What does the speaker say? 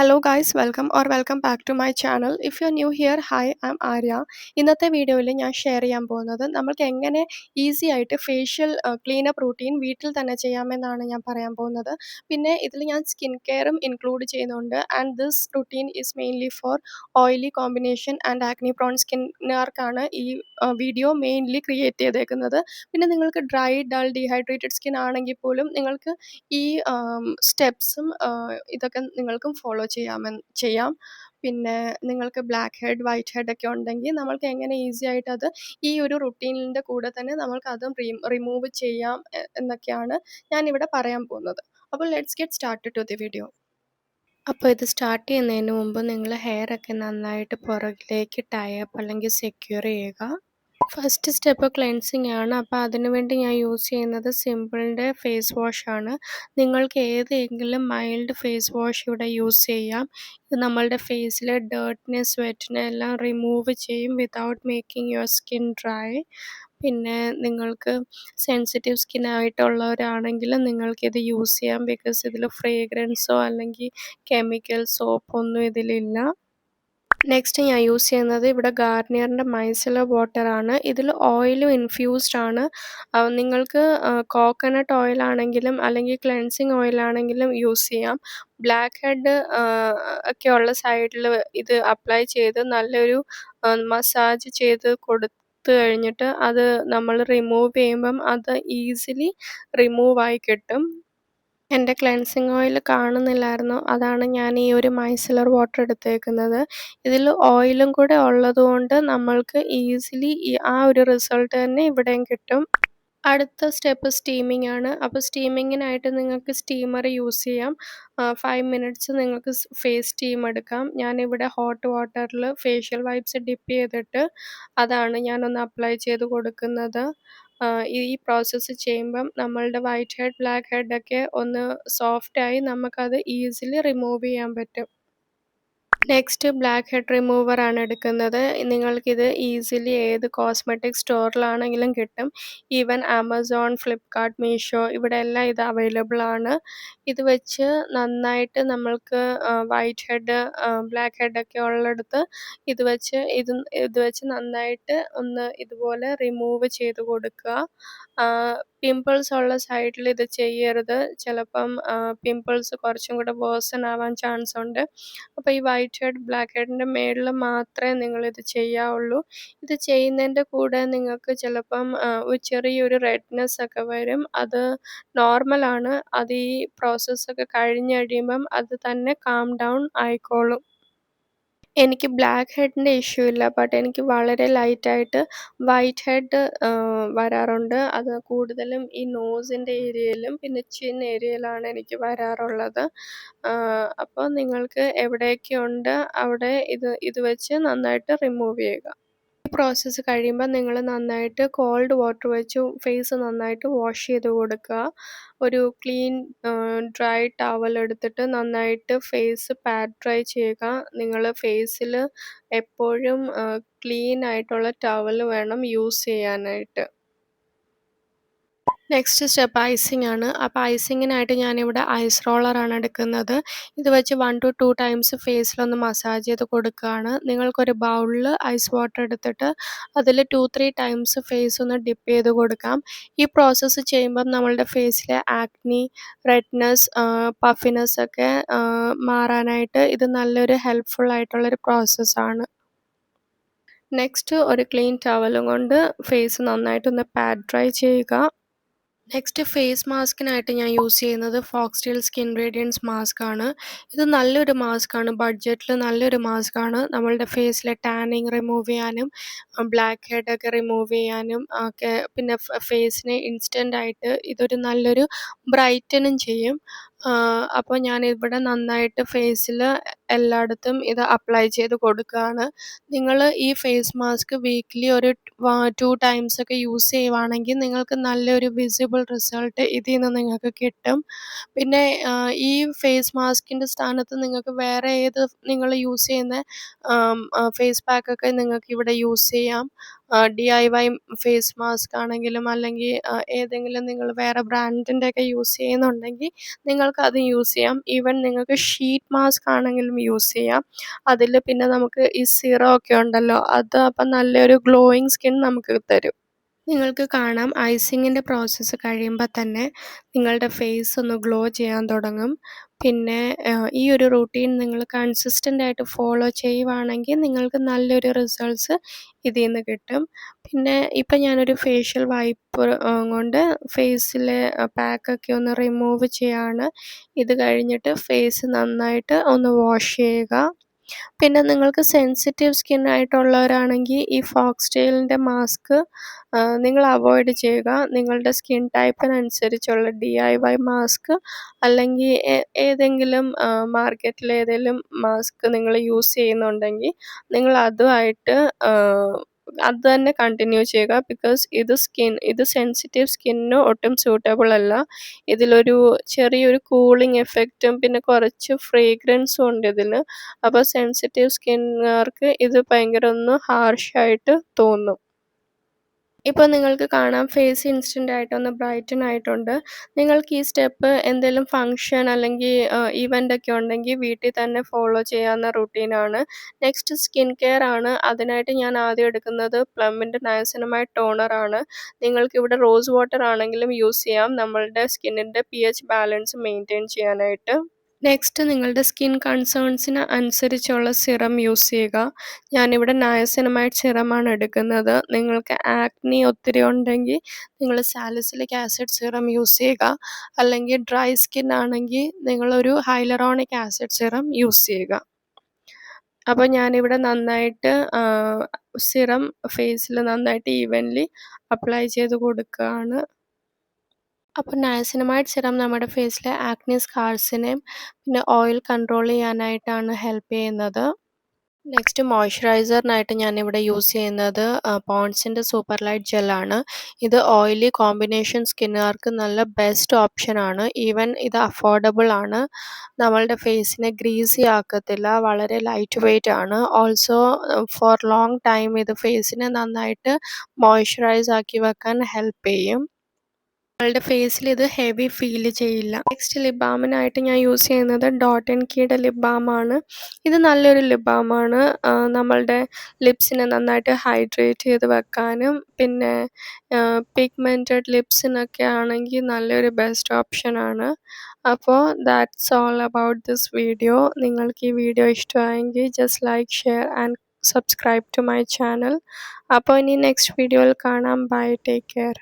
Hello guys, welcome back to my channel. If you're new here, hi, I'm Arya. ഇന്നത്തെ വീഡിയോയിൽ ഞാൻ share ചെയ്യാൻ പോകുന്നത് നമ്മൾക്ക് എങ്ങനെ ഈസി ആയിട്ട് ഫേഷ്യൽ ക്ലീനപ്പ് റൂട്ടീൻ വീട്ടിൽ തന്നെ ചെയ്യാമെന്നാണ് ഞാൻ പറയാൻ പോകുന്നത്. പിന്നെ ഇതിൽ ഞാൻ സ്കിൻ കെയറും ഇൻക്ലൂഡ് ചെയ്യുന്നുണ്ട്. And this routine is mainly for oily combination and acne prone സ്കിന്നുകാർക്കാണ് ഈ വീഡിയോ മെയിൻലി ക്രിയേറ്റ് ചെയ്തേക്കുന്നത്. പിന്നെ നിങ്ങൾക്ക് ഡ്രൈ ഡൾ ഡീഹൈഡ്രേറ്റഡ് സ്കിൻ ആണെങ്കിൽ പോലും നിങ്ങൾക്ക് ഈ സ്റ്റെപ്സും ഇതൊക്കെ നിങ്ങൾക്കും ഫോളോ ചെയ്യാം. പിന്നെ നിങ്ങൾക്ക് ബ്ലാക്ക് ഹെഡ്, വൈറ്റ് ഹെഡ് ഒക്കെ ഉണ്ടെങ്കിൽ നമ്മൾക്ക് എങ്ങനെ ഈസി ആയിട്ട് അത് ഈ ഒരു റുട്ടീനിൻ്റെ കൂടെ തന്നെ നമ്മൾക്ക് അതും റിമൂവ് ചെയ്യാം എന്നൊക്കെയാണ് ഞാനിവിടെ പറയാൻ പോകുന്നത്. അപ്പോൾ let's get started to the video. അപ്പോൾ ഇത് സ്റ്റാർട്ട് ചെയ്യുന്നതിന് മുമ്പ് നിങ്ങൾ ഹെയർ ഒക്കെ നന്നായിട്ട് പുറകിലേക്ക് ടൈ അപ്പ് അല്ലെങ്കിൽ സെക്യൂർ ചെയ്യുക. ഫസ്റ്റ് സ്റ്റെപ്പ് ക്ലെൻസിങ് ആണ്. അപ്പോൾ അതിനുവേണ്ടി ഞാൻ യൂസ് ചെയ്യുന്നത് സിമ്പിളിൻ്റെ ഫേസ് വാഷാണ്. നിങ്ങൾക്ക് ഏതെങ്കിലും മൈൽഡ് ഫേസ് വാഷ് ഇവിടെ യൂസ് ചെയ്യാം. ഇത് നമ്മളുടെ ഫേസിലെ ഡേർട്ടിനെ, സ്വെറ്റിനെ എല്ലാം റിമൂവ് ചെയ്യും without making your skin dry. പിന്നെ നിങ്ങൾക്ക് സെൻസിറ്റീവ് സ്കിൻ ആയിട്ടുള്ളവരാണെങ്കിൽ നിങ്ങൾക്കിത് യൂസ് ചെയ്യാം. ബിക്കോസ് ഇതിൽ ഫ്രേഗ്രൻസോ അല്ലെങ്കിൽ കെമിക്കൽ സോപ്പൊന്നും ഇതിലില്ല. നെക്സ്റ്റ് ഞാൻ യൂസ് ചെയ്യുന്നത് ഇവിടെ ഗാർണിയറിൻ്റെ മൈസെലർ വാട്ടറാണ്. ഇതിൽ ഓയിലും ഇൻഫ്യൂസ്ഡ് ആണ്. നിങ്ങൾക്ക് കോക്കനട്ട് ഓയിലാണെങ്കിലും അല്ലെങ്കിൽ ക്ലെൻസിങ് ഓയിലാണെങ്കിലും യൂസ് ചെയ്യാം. ബ്ലാക്ക് ഹെഡ് ഒക്കെ ഉള്ള സൈഡിൽ ഇത് അപ്ലൈ ചെയ്ത് നല്ലൊരു മസാജ് ചെയ്ത് കൊടുത്ത് കഴിഞ്ഞിട്ട് അത് നമ്മൾ റിമൂവ് ചെയ്യുമ്പം അത് ഈസിലി റിമൂവായി കിട്ടും. എൻ്റെ ക്ലെൻസിങ് ഓയിൽ കാണുന്നില്ലായിരുന്നു, അതാണ് ഞാൻ ഈ ഒരു മൈസെലർ വാട്ടർ എടുത്തേക്കുന്നത്. ഇതിൽ ഓയിലും കൂടെ ഉള്ളതുകൊണ്ട് നമ്മൾക്ക് ഈസിലി ആ ഒരു റിസൾട്ട് തന്നെ ഇവിടെയും കിട്ടും. അടുത്ത സ്റ്റെപ്പ് സ്റ്റീമിംഗ് ആണ്. അപ്പോൾ സ്റ്റീമിങ്ങിനായിട്ട് നിങ്ങൾക്ക് സ്റ്റീമർ യൂസ് ചെയ്യാം. 5 മിനിറ്റ്സ് നിങ്ങൾക്ക് ഫേസ് സ്റ്റീം എടുക്കാം. ഞാനിവിടെ ഹോട്ട് വാട്ടറിൽ ഫേഷ്യൽ വൈപ്സ് ഡിപ്പ് ചെയ്തിട്ട് അതാണ് ഞാനൊന്ന് അപ്ലൈ ചെയ്ത് കൊടുക്കുന്നത്. ഈ പ്രോസസ്സ് ചെയ്യുമ്പം നമ്മളുടെ വൈറ്റ് ഹെഡ്, ബ്ലാക്ക് ഹെഡൊക്കെ ഒന്ന് സോഫ്റ്റായി നമുക്കത് ഈസിലി റിമൂവ് ചെയ്യാൻ പറ്റും. നെക്സ്റ്റ് ബ്ലാക്ക് ഹെഡ് റിമൂവറാണ് എടുക്കുന്നത്. നിങ്ങൾക്കിത് ഈസിലി ഏത് കോസ്മെറ്റിക് സ്റ്റോറിലാണെങ്കിലും കിട്ടും. ഈവൻ ആമസോൺ, ഫ്ലിപ്കാർട്ട്, മീഷോ ഇവിടെ എല്ലാം ഇത് അവൈലബിൾ ആണ്. ഇത് വെച്ച് നന്നായിട്ട് നമ്മൾക്ക് വൈറ്റ് ഹെഡ്, ബ്ലാക്ക് ഹെഡൊക്കെ ഉള്ളിടത്ത് ഇത് വെച്ച് നന്നായിട്ട് ഒന്ന് ഇതുപോലെ റിമൂവ് ചെയ്ത് കൊടുക്കുക. പിമ്പിൾസ് ഉള്ള സൈഡിൽ ഇത് ചെയ്യരുത്. ചിലപ്പം പിമ്പിൾസ് കുറച്ചും കൂടെ വേഴ്സൺ ആവാൻ ചാൻസ് ഉണ്ട്. അപ്പോൾ ഈ വൈറ്റ് ഹെഡ്, ബ്ലാക്ക് ഹെഡിൻ്റെ മേളിൽ മാത്രമേ നിങ്ങളിത് ചെയ്യാവുള്ളൂ. ഇത് ചെയ്യുന്നതിൻ്റെ കൂടെ നിങ്ങൾക്ക് ചിലപ്പം ചെറിയൊരു റെഡ്നെസ് ഒക്കെ വരും. അത് നോർമലാണ്. അത് ഈ പ്രോസസ്സൊക്കെ കഴിഞ്ഞ് കഴിയുമ്പം അത് തന്നെ കാം ഡൗൺ ആയിക്കോളും. എനിക്ക് ബ്ലാക്ക് ഹെഡിൻ്റെ ഇഷ്യൂ ഇല്ല, ബട്ട് എനിക്ക് വളരെ ലൈറ്റായിട്ട് വൈറ്റ് ഹെഡ് വരാറുണ്ട്. അത് കൂടുതലും ഈ നോസിൻ്റെ ഏരിയയിലും പിന്നെ ചിൻ ഏരിയയിലാണ് എനിക്ക് വരാറുള്ളത്. അപ്പോൾ നിങ്ങൾക്ക് എവിടെയൊക്കെ ഉണ്ട് അവിടെ ഇത് വെച്ച് നന്നായിട്ട് റിമൂവ് ചെയ്യുക. ഈ പ്രോസസ്സ് കഴിയുമ്പോൾ നിങ്ങൾ നന്നായിട്ട് കോൾഡ് വാട്ടർ വെച്ച് ഫേസ് നന്നായിട്ട് വാഷ് ചെയ്ത് കൊടുക്കുക. ഒരു ക്ലീൻ ഡ്രൈ ടവൽ എടുത്തിട്ട് നന്നായിട്ട് ഫേസ് പാറ്റ് ഡ്രൈ ചെയ്യുക. നിങ്ങൾ ഫേസിൽ എപ്പോഴും ക്ലീൻ ആയിട്ടുള്ള ടവൽ വേണം യൂസ് ചെയ്യാനായിട്ട്. നെക്സ്റ്റ് സ്റ്റെപ്പ് ഐസിങ് ആണ്. അപ്പോൾ ഐസിങ്ങിനായിട്ട് ഞാനിവിടെ ഐസ് റോളറാണ് എടുക്കുന്നത്. ഇത് വെച്ച് 1 to 2 ടൈംസ് ഫേസിലൊന്ന് മസാജ് ചെയ്ത് കൊടുക്കുകയാണ്. നിങ്ങൾക്കൊരു ബൗളിൽ ഐസ് വാട്ടർ എടുത്തിട്ട് അതിൽ 2-3 ടൈംസ് ഫേസ് ഒന്ന് ഡിപ്പ് ചെയ്ത് കൊടുക്കാം. ഈ പ്രോസസ്സ് ചെയ്യുമ്പം നമ്മളുടെ ഫേസിലെ ആക്നി, റെഡ്നെസ്, പഫിനെസ് ഒക്കെ മാറാനായിട്ട് ഇത് നല്ലൊരു ഹെൽപ്ഫുൾ ആയിട്ടുള്ളൊരു പ്രോസസ്സാണ്. നെക്സ്റ്റ് ഒരു ക്ലീൻ ടവലും കൊണ്ട് ഫേസ് നന്നായിട്ടൊന്ന് പാറ്റ് ഡ്രൈ ചെയ്യുക. നെക്സ്റ്റ് ഫേസ് മാസ്കിനായിട്ട് ഞാൻ യൂസ് ചെയ്യുന്നത് ഫോക്സ്ടെയിൽ സ്കിൻ റേഡിയൻസ് മാസ്ക് ആണ്. ഇത് നല്ലൊരു മാസ്ക് ആണ്. ബഡ്ജറ്റിൽ നല്ലൊരു മാസ്ക് ആണ്. നമ്മളുടെ ഫേസിലെ ടാനിങ് റിമൂവ് ചെയ്യാനും ബ്ലാക്ക് ഹെഡൊക്കെ റിമൂവ് ചെയ്യാനും ഒക്കെ, പിന്നെ ഫേസിനെ ഇൻസ്റ്റൻ്റ് ആയിട്ട് ഇതൊരു നല്ലൊരു ബ്രൈറ്റനും ചെയ്യും. അപ്പോൾ ഞാനിവിടെ നന്നായിട്ട് ഫേസിൽ എല്ലായിടത്തും ഇത് അപ്ലൈ ചെയ്ത് കൊടുക്കുകയാണ്. നിങ്ങൾ ഈ ഫേസ് മാസ്ക് വീക്ക്ലി ഒരു 2 ടൈംസ് ഒക്കെ യൂസ് ചെയ്യുവാണെങ്കിൽ നിങ്ങൾക്ക് നല്ലൊരു വിസിബിൾ റിസൾട്ട് ഇതിൽ നിന്ന് നിങ്ങൾക്ക് കിട്ടും. പിന്നെ ഈ ഫേസ് മാസ്കിൻ്റെ സ്ഥാനത്ത് നിങ്ങൾക്ക് വേറെ ഏത് നിങ്ങൾ യൂസ് ചെയ്യുന്ന ഫേസ് പാക്കൊക്കെ നിങ്ങൾക്ക് ഇവിടെ യൂസ് ചെയ്യാം. DIY ഫേസ് മാസ്ക് ആണെങ്കിലും അല്ലെങ്കിൽ ഏതെങ്കിലും നിങ്ങൾ വേറെ ബ്രാൻഡിൻ്റെയൊക്കെ യൂസ് ചെയ്യുന്നുണ്ടെങ്കിൽ നിങ്ങൾക്കത് യൂസ് ചെയ്യാം. ഈവൻ നിങ്ങൾക്ക് ഷീറ്റ് മാസ്ക് ആണെങ്കിലും യൂസ് ചെയ്യാം. അതിൽ പിന്നെ നമുക്ക് ഈ സിറം ഒക്കെ ഉണ്ടല്ലോ, അത് അപ്പം നല്ലൊരു ഗ്ലോയിങ് സ്കിൻ നമുക്ക് തരും. നിങ്ങൾക്ക് കാണാം ഐസിങ്ങിൻ്റെ പ്രോസസ്സ് കഴിയുമ്പോൾ തന്നെ നിങ്ങളുടെ ഫേസ് ഒന്ന് ഗ്ലോ ചെയ്യാൻ തുടങ്ങും. പിന്നെ ഈ ഒരു റൂട്ടീൻ നിങ്ങൾ കൺസിസ്റ്റൻ്റ് ആയിട്ട് ഫോളോ ചെയ്യുവാണെങ്കിൽ നിങ്ങൾക്ക് നല്ലൊരു റിസൾട്ട്സ് ഇതിൽ നിന്ന് കിട്ടും. പിന്നെ ഇപ്പം ഞാനൊരു ഫേഷ്യൽ വൈപ്പ് കൊണ്ട് ഫേസിലെ പാക്കൊക്കെ ഒന്ന് റിമൂവ് ചെയ്യാണ്. ഇത് കഴിഞ്ഞിട്ട് ഫേസ് നന്നായിട്ട് ഒന്ന് വാഷ് ചെയ്യുക. പിന്നെ നിങ്ങൾക്ക് സെൻസിറ്റീവ് സ്കിൻ ആയിട്ടുള്ളവരാണെങ്കിൽ ഈ ഫോക്സ്ടെയിലിൻ്റെ മാസ്ക് നിങ്ങൾ അവോയ്ഡ് ചെയ്യുക. നിങ്ങളുടെ സ്കിൻ ടൈപ്പിനനുസരിച്ചുള്ള DIY മാസ്ക് അല്ലെങ്കിൽ ഏതെങ്കിലും മാർക്കറ്റിൽ ഏതെങ്കിലും മാസ്ക് നിങ്ങൾ യൂസ് ചെയ്യുന്നുണ്ടെങ്കിൽ നിങ്ങൾ അതുമായിട്ട് അത് തന്നെ കണ്ടിന്യൂ ചെയ്യുക. ബിക്കോസ് ഇത് സെൻസിറ്റീവ് സ്കിന്നിന് ഒട്ടും സ്യൂട്ടബിൾ അല്ല. ഇതിലൊരു ചെറിയൊരു കൂളിംഗ് എഫക്റ്റും പിന്നെ കുറച്ച് ഫ്രേഗ്രൻസും ഉണ്ട് ഇതിൽ. അപ്പോൾ സെൻസിറ്റീവ് സ്കിന്നുകാർക്ക് ഇത് ഭയങ്കര ഒന്ന് ഹാർഷായിട്ട് തോന്നും. ഇപ്പോൾ നിങ്ങൾക്ക് കാണാം ഫേസ് ഇൻസ്റ്റൻ്റ് ആയിട്ടൊന്ന് ബ്രൈറ്റൻ ആയിട്ടുണ്ട്. നിങ്ങൾക്ക് ഈ സ്റ്റെപ്പ് എന്തെങ്കിലും ഫംഗ്ഷൻ അല്ലെങ്കിൽ ഇവൻ്റ് ഒക്കെ ഉണ്ടെങ്കിൽ വീട്ടിൽ തന്നെ ഫോളോ ചെയ്യാവുന്ന റുട്ടീനാണ്. നെക്സ്റ്റ് സ്കിൻ കെയർ ആണ്. അതിനായിട്ട് ഞാൻ ആദ്യം എടുക്കുന്നത് പ്ലമ്മിൻ്റെ നയസിനമൈഡ് ടോണറാണ്. നിങ്ങൾക്കിവിടെ റോസ് വാട്ടർ ആണെങ്കിലും യൂസ് ചെയ്യാം നമ്മളുടെ സ്കിന്നിൻ്റെ pH ബാലൻസ് മെയിൻറ്റെയിൻ ചെയ്യാനായിട്ട്. നെക്സ്റ്റ് നിങ്ങളുടെ സ്കിൻ കൺസേൺസിന് അനുസരിച്ചുള്ള സിറം യൂസ് ചെയ്യുക. ഞാനിവിടെ നയസിനമൈഡ് സിറമാണ് എടുക്കുന്നത്. നിങ്ങൾക്ക് ആക്നി ഒത്തിരി ഉണ്ടെങ്കിൽ നിങ്ങൾ സാലിസിലിക് ആസിഡ് സിറം യൂസ് ചെയ്യുക. അല്ലെങ്കിൽ ഡ്രൈ സ്കിൻ ആണെങ്കിൽ നിങ്ങളൊരു ഹൈലറോണിക് ആസിഡ് സിറം യൂസ് ചെയ്യുക. അപ്പോൾ ഞാനിവിടെ നന്നായിട്ട് സിറം ഫേസിൽ നന്നായിട്ട് ഈവൻലി അപ്ലൈ ചെയ്ത് കൊടുക്കുകയാണ്. അപ്പോൾ നയസിനമൈഡ് സിറം നമ്മുടെ ഫേസിലെ ആക്നി സ്കാർസിനെയും പിന്നെ ഓയിൽ കൺട്രോൾ ചെയ്യാനായിട്ടാണ് ഹെൽപ്പ് ചെയ്യുന്നത്. നെക്സ്റ്റ് മോയ്സ്ചറൈസറിനായിട്ട് ഞാനിവിടെ യൂസ് ചെയ്യുന്നത് പോൺസിൻ്റെ സൂപ്പർ ലൈറ്റ് ജെല്ലാണ്. ഇത് ഓയിലി കോമ്പിനേഷൻ സ്കിന്നുകാർക്ക് നല്ല ബെസ്റ്റ് ഓപ്ഷനാണ്. ഈവൻ ഇത് അഫോർഡബിൾ ആണ്. നമ്മളുടെ ഫേസിനെ ഗ്രീസി ആക്കത്തില്ല. വളരെ ലൈറ്റ് വെയ്റ്റ് ആണ്. ഓൾസോ ഫോർ ലോങ് ടൈം ഇത് ഫേസിനെ നന്നായിട്ട് മോയ്സ്ചറൈസ് ആക്കി വെക്കാൻ ഹെൽപ്പ് ചെയ്യും. നിങ്ങളുടെ ഫേസിൽ ഇത് ഹെവി ഫീൽ ചെയ്യില്ല. നെക്സ്റ്റ് ലിപ് ബാമിനായിട്ട് ഞാൻ യൂസ് ചെയ്യുന്നത് ഡോട്ട് ആൻഡ് കീയുടെ ലിപ് ബാമാണ്. ഇത് നല്ലൊരു ലിപ് ബാമാണ്. നമ്മളുടെ ലിപ്സിനെ നന്നായിട്ട് ഹൈഡ്രേറ്റ് ചെയ്ത് വെക്കാനും പിന്നെ പിഗ്മെൻറ്റഡ് ലിപ്സിനൊക്കെ ആണെങ്കിൽ നല്ലൊരു ബെസ്റ്റ് ഓപ്ഷനാണ്. അപ്പോൾ that's all about this video. നിങ്ങൾക്ക് ഈ വീഡിയോ ഇഷ്ടമായെങ്കിൽ just like, share and subscribe to my channel. അപ്പോൾ ഇനി നെക്സ്റ്റ് വീഡിയോയിൽ കാണാം. Bye, take care.